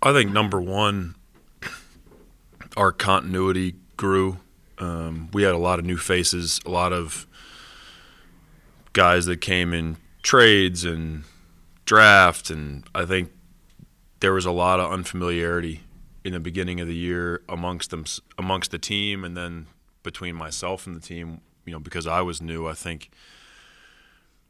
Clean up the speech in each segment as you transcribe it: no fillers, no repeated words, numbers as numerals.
I think number one, our continuity grew. We had a lot of new faces, a lot of guys that came in trades and draft, and I think there was a lot of unfamiliarity in the beginning of the year amongst the team, and then between myself and the team. Because I was new, I think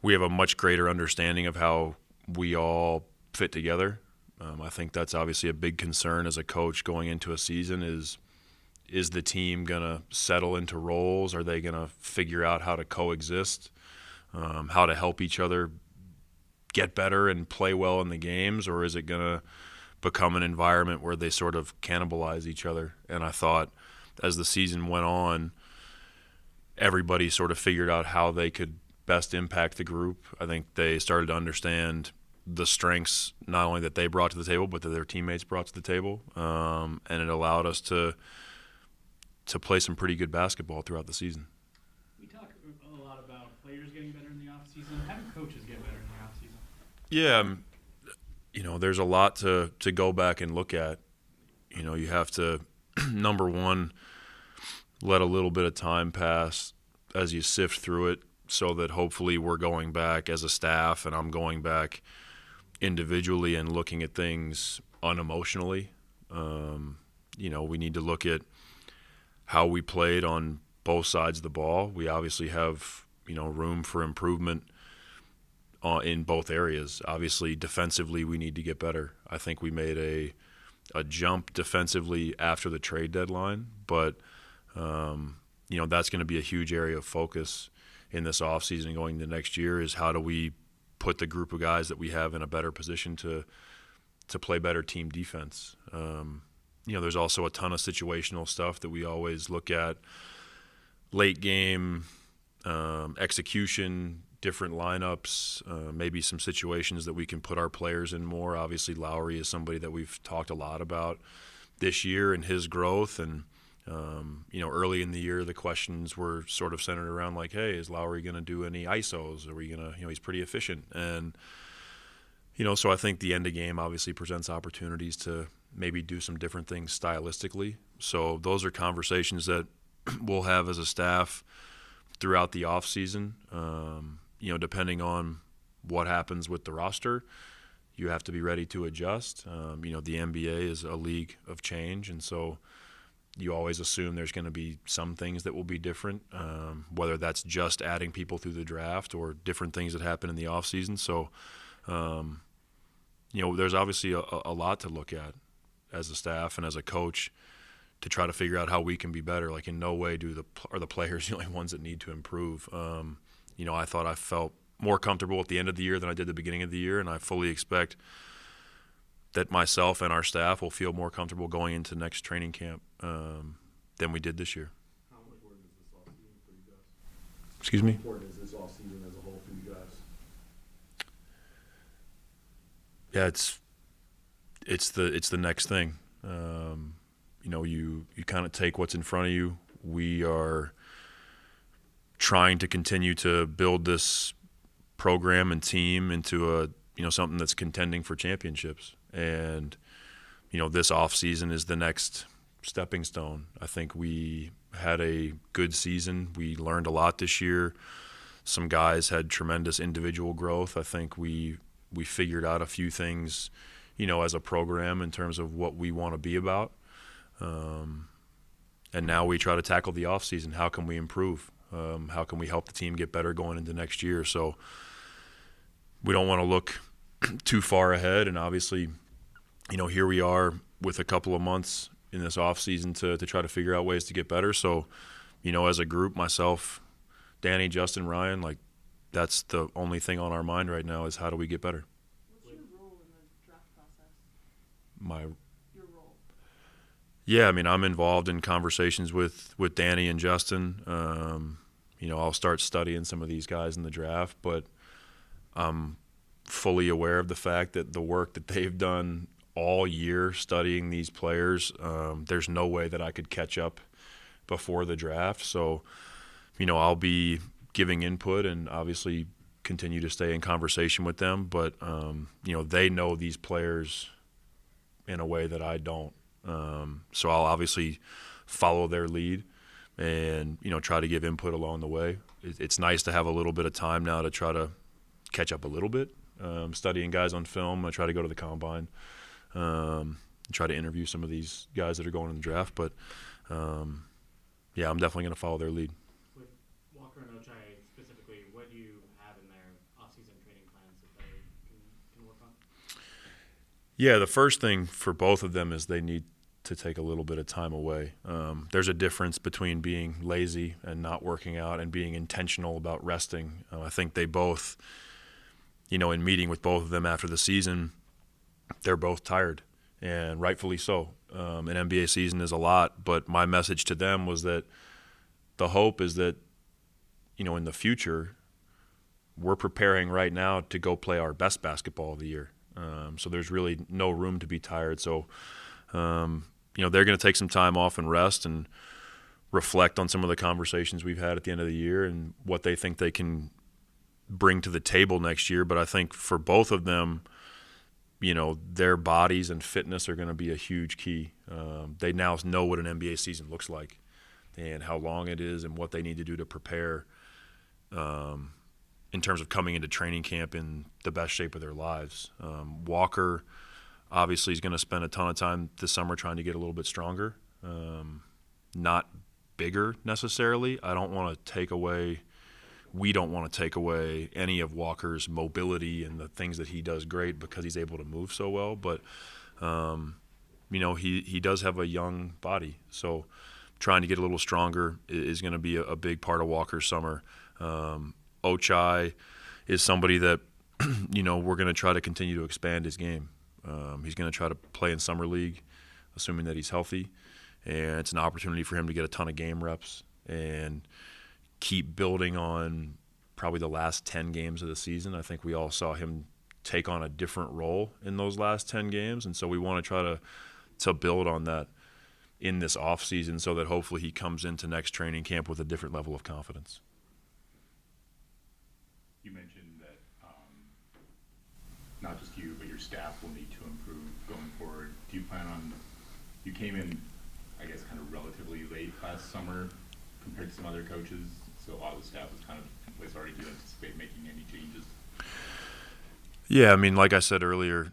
we have a much greater understanding of how we all fit together. I think that's obviously a big concern as a coach going into a season is the team going to settle into roles? Are they going to figure out how to coexist, how to help each other get better and play well in the games? Or is it going to become an environment where they sort of cannibalize each other? And I thought as the season went on, everybody sort of figured out how they could best impact the group. I think they started to understand the strengths not only that they brought to the table, but that their teammates brought to the table, and it allowed us to play some pretty good basketball throughout the season. We talk a lot about players getting better in the offseason. How do coaches get better in the offseason? Yeah, there's a lot to go back and look at. You have to, number one, let a little bit of time pass as you sift through it so that hopefully we're going back as a staff and I'm going back individually and looking at things unemotionally. We need to look at how we played on both sides of the ball. We obviously have, room for improvement in both areas. Obviously, defensively, we need to get better. I think we made a jump defensively after the trade deadline, but that's going to be a huge area of focus in this offseason going into next year is how do we put the group of guys that we have in a better position to play better team defense. There's also a ton of situational stuff that we always look at, late game execution, different lineups, maybe some situations that we can put our players in more. Obviously, Lowry is somebody that we've talked a lot about this year and his growth. And, early in the year, the questions were sort of centered around like, hey, is Lowry going to do any ISOs? Are we going to, he's pretty efficient. And, so I think the end of game obviously presents opportunities to maybe do some different things stylistically. So those are conversations that we'll have as a staff throughout the off season. Depending on what happens with the roster, you have to be ready to adjust. The NBA is a league of change, and so you always assume there's going to be some things that will be different, whether that's just adding people through the draft or different things that happen in the off season. So, there's obviously a lot to look at as a staff and as a coach to try to figure out how we can be better. Like, in no way are the players the only ones that need to improve. I thought I felt more comfortable at the end of the year than I did the beginning of the year, and I fully expect that myself and our staff will feel more comfortable going into next training camp than we did this year. How important is this offseason for you guys? Excuse me? How important is this offseason as a whole for you guys? Yeah, it's the next thing. You kind of take what's in front of you. We are trying to continue to build this program and team into something that's contending for championships. And this off season is the next stepping stone. I think we had a good season. We learned a lot this year. Some guys had tremendous individual growth. I think we figured out a few things, as a program in terms of what we want to be about. And now we try to tackle the off season. How can we improve? How can we help the team get better going into next year? So we don't want to look too far ahead. And obviously, here we are with a couple of months in this off season to try to figure out ways to get better. So, as a group, myself, Danny, Justin, Ryan, like, that's the only thing on our mind right now is how do we get better. What's your role in the draft process? Your role? Yeah, I'm involved in conversations with Danny and Justin. I'll start studying some of these guys in the draft, but I'm fully aware of the fact that the work that they've done all year studying these players, there's no way that I could catch up before the draft. So, I'll be giving input and obviously continue to stay in conversation with them. But, they know these players in a way that I don't. So I'll obviously follow their lead and, try to give input along the way. It's nice to have a little bit of time now to try to catch up a little bit, studying guys on film. I try to go to the combine, try to interview some of these guys that are going in the draft. But, yeah, I'm definitely going to follow their lead. With Walker and Ochai specifically, what do you have in their off-season training plans that they can work on? Yeah, the first thing for both of them is they need to take a little bit of time away. There's a difference between being lazy and not working out and being intentional about resting. I think they both, in meeting with both of them after the season, they're both tired, and rightfully so. An NBA season is a lot, but my message to them was that the hope is that, in the future, we're preparing right now to go play our best basketball of the year. So there's really no room to be tired. So, they're going to take some time off and rest and reflect on some of the conversations we've had at the end of the year and what they think they can bring to the table next year. But I think for both of them, their bodies and fitness are going to be a huge key. They now know what an NBA season looks like and how long it is and what they need to do to prepare in terms of coming into training camp in the best shape of their lives. Walker obviously is going to spend a ton of time this summer trying to get a little bit stronger, not bigger necessarily. We don't want to take away any of Walker's mobility and the things that he does great because he's able to move so well. But, he does have a young body. So trying to get a little stronger is going to be a big part of Walker's summer. Ochai is somebody that, we're going to try to continue to expand his game. He's going to try to play in summer league, assuming that he's healthy. And it's an opportunity for him to get a ton of game reps and keep building on probably the last 10 games of the season. I think we all saw him take on a different role in those last 10 games. And so we want to try to build on that in this offseason so that hopefully he comes into next training camp with a different level of confidence. You mentioned that not just you, but your staff will need to improve going forward. Do you plan on – you came in, I guess, kind of relatively late last summer compared to some other coaches, so a lot of the staff was kind of in place already. Do you anticipate making any changes? Yeah, I mean, like I said earlier,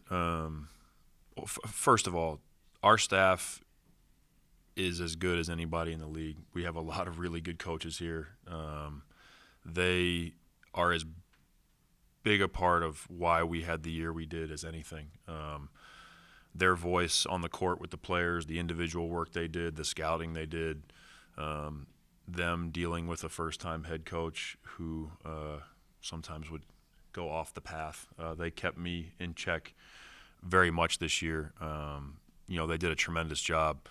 first of all, our staff is as good as anybody in the league. We have a lot of really good coaches here. They are as big a part of why we had the year we did as anything. Their voice on the court with the players, the individual work they did, the scouting they did, them dealing with a first-time head coach who sometimes would go off the path. They kept me in check very much this year. They did a tremendous job.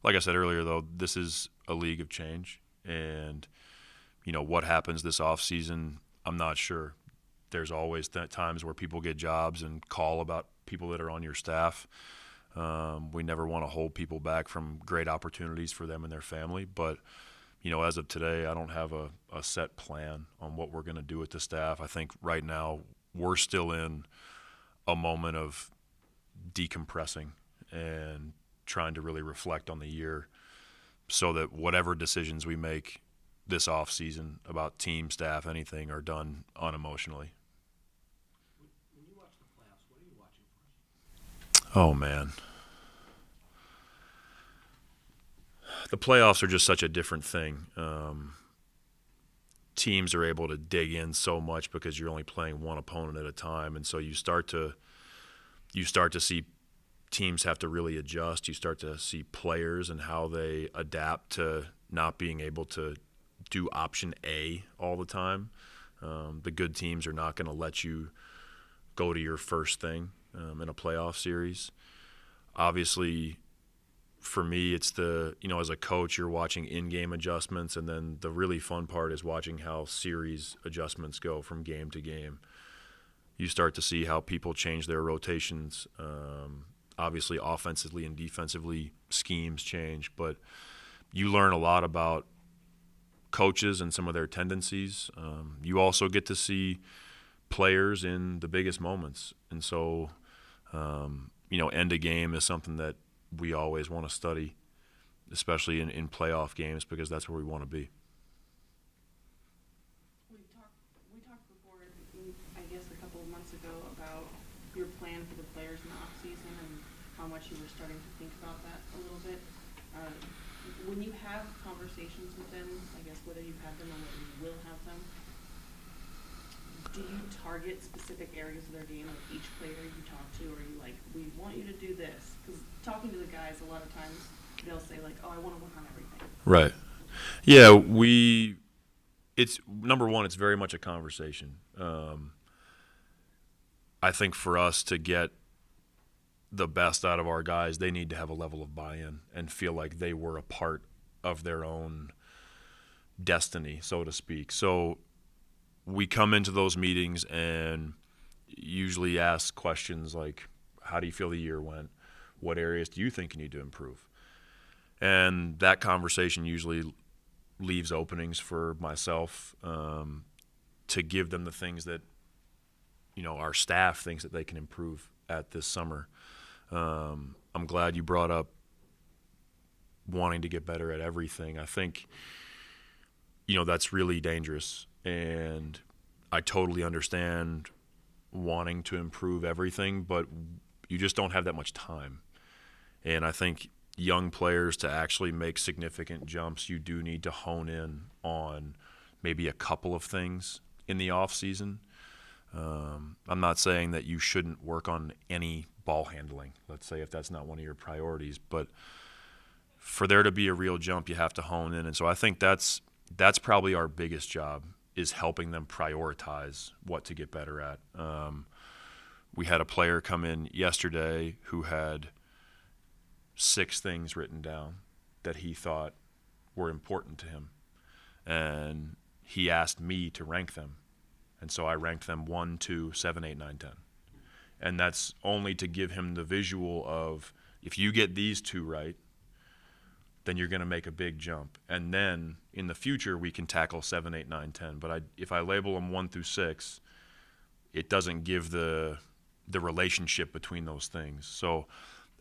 Like I said earlier, though, this is a league of change. And, what happens this offseason, I'm not sure. There's always times where people get jobs and call about people that are on your staff. We never want to hold people back from great opportunities for them and their family. But, as of today, I don't have a set plan on what we're going to do with the staff. I think right now we're still in a moment of decompressing and trying to really reflect on the year so that whatever decisions we make this off season about team, staff, anything are done unemotionally. When you watch the playoffs, what are you watching for? Oh, man. The playoffs are just such a different thing. Teams are able to dig in so much because you're only playing one opponent at a time, and so you start to see teams have to really adjust. You start to see players and how they adapt to not being able to do option A all the time. The good teams are not going to let you go to your first thing in a playoff series. Obviously, for me, it's as a coach, you're watching in-game adjustments, and then the really fun part is watching how series adjustments go from game to game. You start to see how people change their rotations. Obviously, offensively and defensively, schemes change, but you learn a lot about coaches and some of their tendencies. You also get to see players in the biggest moments. And so end of game is something that we always want to study, especially in playoff games, because that's where we want to be. We talked before, I guess a couple of months ago, about your plan for the players in the off season and how much you were starting to think about that a little bit. When you have conversations with them, I guess whether you've had them or whether you will have them, do you target specific areas of their game with each player you talk to, or are you like, we want you to do this? Because talking to the guys, a lot of times they'll say like, oh, I want to work on everything. Right. Yeah, it's number one, it's very much a conversation. I think for us to get the best out of our guys, they need to have a level of buy-in and feel like they were a part of their own destiny, so to speak. So we come into those meetings and usually ask questions like, how do you feel the year went? What areas do you think you need to improve? And that conversation usually leaves openings for myself to give them the things that, our staff thinks that they can improve at this summer. I'm glad you brought up wanting to get better at everything. I think, that's really dangerous. And I totally understand wanting to improve everything, but you just don't have that much time. And I think young players, to actually make significant jumps, you do need to hone in on maybe a couple of things in the off season. I'm not saying that you shouldn't work on any ball handling, let's say, if that's not one of your priorities, but for there to be a real jump, you have to hone in. And so I think that's probably our biggest job, is helping them prioritize what to get better at. We had a player come in yesterday who had 6 things written down that he thought were important to him. And he asked me to rank them. And so I ranked them 1, 2, 7, 8, 9, 10. And that's only to give him the visual of, if you get these 2 right, then you're going to make a big jump. And then in the future, we can tackle 7, 8, 9, 10. But if I label them 1 through 6, it doesn't give the relationship between those things. So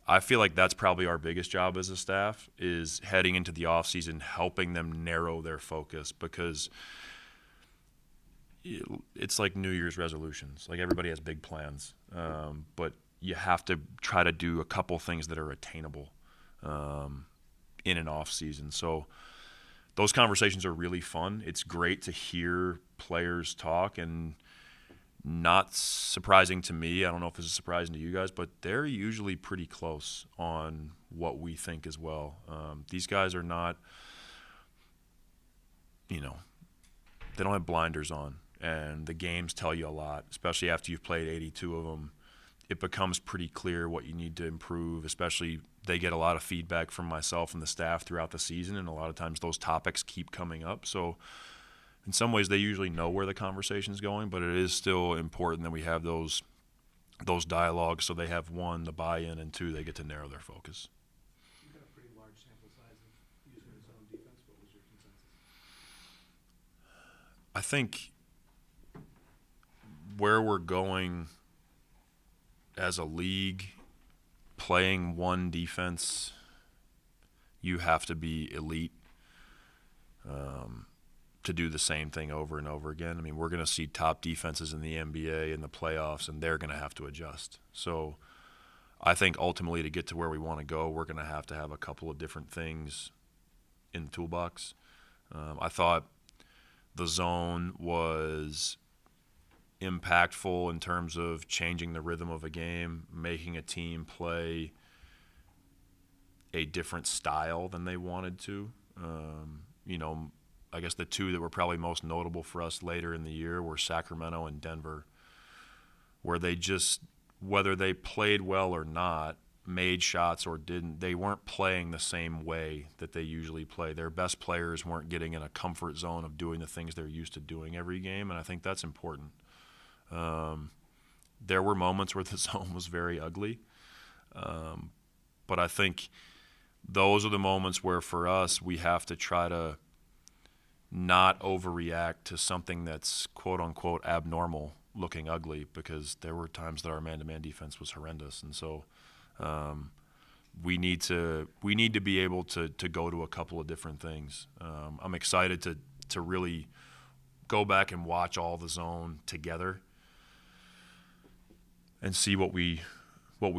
I feel like that's probably our biggest job as a staff, is heading into the off season, helping them narrow their focus, because it's like New Year's resolutions. Like, everybody has big plans, but you have to try to do a couple things that are attainable in an off season. So those conversations are really fun. It's great to hear players talk, and not surprising to me, I don't know if this is surprising to you guys, but they're usually pretty close on what we think as well. These guys are not, they don't have blinders on, and the games tell you a lot, especially after you've played 82 of them. It becomes pretty clear what you need to improve, especially they get a lot of feedback from myself and the staff throughout the season, and a lot of times those topics keep coming up. So in some ways they usually know where the conversation's going, but it is still important that we have those dialogues, so they have, 1, the buy-in, and 2, they get to narrow their focus. You got a pretty large sample size of using his own defense. What was your consensus? I think where we're going as a league, playing one defense, you have to be elite to do the same thing over and over again. I mean, we're going to see top defenses in the NBA in the playoffs, and they're going to have to adjust. So I think ultimately, to get to where we want to go, we're going to have a couple of different things in the toolbox. I thought the zone was impactful in terms of changing the rhythm of a game, making a team play a different style than they wanted to. I guess the 2 that were probably most notable for us later in the year were Sacramento and Denver, where they just, whether they played well or not, made shots or didn't, they weren't playing the same way that they usually play. Their best players weren't getting in a comfort zone of doing the things they're used to doing every game, and I think that's important. There were moments where the zone was very ugly, but I think those are the moments where, for us, we have to try to not overreact to something that's quote-unquote abnormal looking ugly, because there were times that our man-to-man defense was horrendous. And so We need to be able to go to a couple of different things. I'm excited to really go back and watch all the zone together and see what we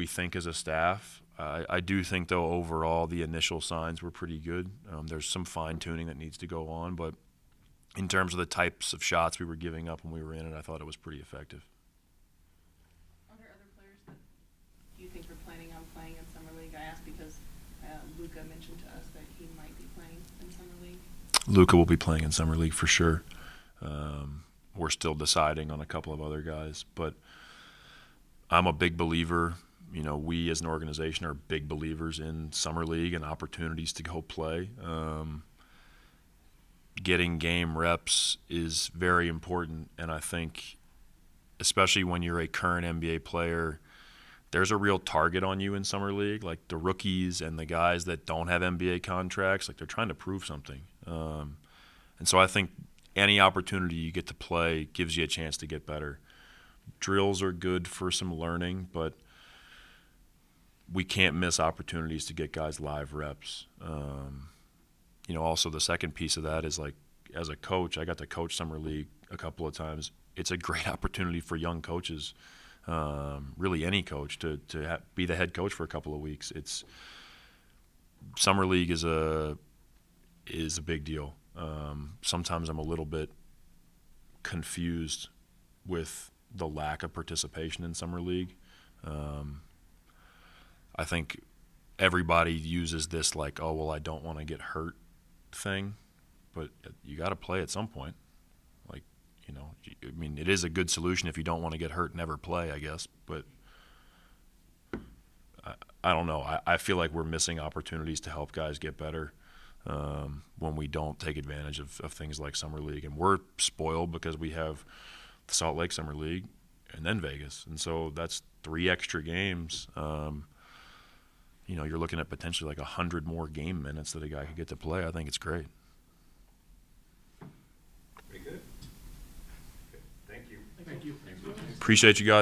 think as a staff. I do think, though, overall the initial signs were pretty good. There's some fine tuning that needs to go on, but in terms of the types of shots we were giving up when we were in it, I thought it was pretty effective. Are there other players that you think are planning on playing in Summer League? I asked because Luca mentioned to us that he might be playing in Summer League. Luca will be playing in Summer League for sure. We're still deciding on a couple of other guys, but I'm a big believer. You know, we as an organization are big believers in Summer League and opportunities to go play. Getting game reps is very important, and I think especially when you're a current NBA player, there's a real target on you in Summer League. Like the rookies and the guys that don't have NBA contracts, like they're trying to prove something. And so I think any opportunity you get to play gives you a chance to get better. Drills are good for some learning, but we can't miss opportunities to get guys live reps. You know, also the second piece of that is, like, as a coach, I got to coach Summer League a couple of times. It's a great opportunity for young coaches, really any coach, to be the head coach for a couple of weeks. Summer League is a big deal. Sometimes I'm a little bit confused with the lack of participation in Summer League. I think everybody uses this like, oh, well, I don't want to get hurt thing, but you got to play at some point. Like, you know, I mean, it is a good solution if you don't want to get hurt, never play, I guess, but I don't know. I feel like we're missing opportunities to help guys get better when we don't take advantage of things like Summer League. And we're spoiled because we have the Salt Lake Summer League and then Vegas. And so that's 3 extra games. You know, you're looking at potentially like 100 more game minutes that a guy could get to play. I think it's great. Very good. Thank you. Thank you. Thanks for listening. Appreciate you guys.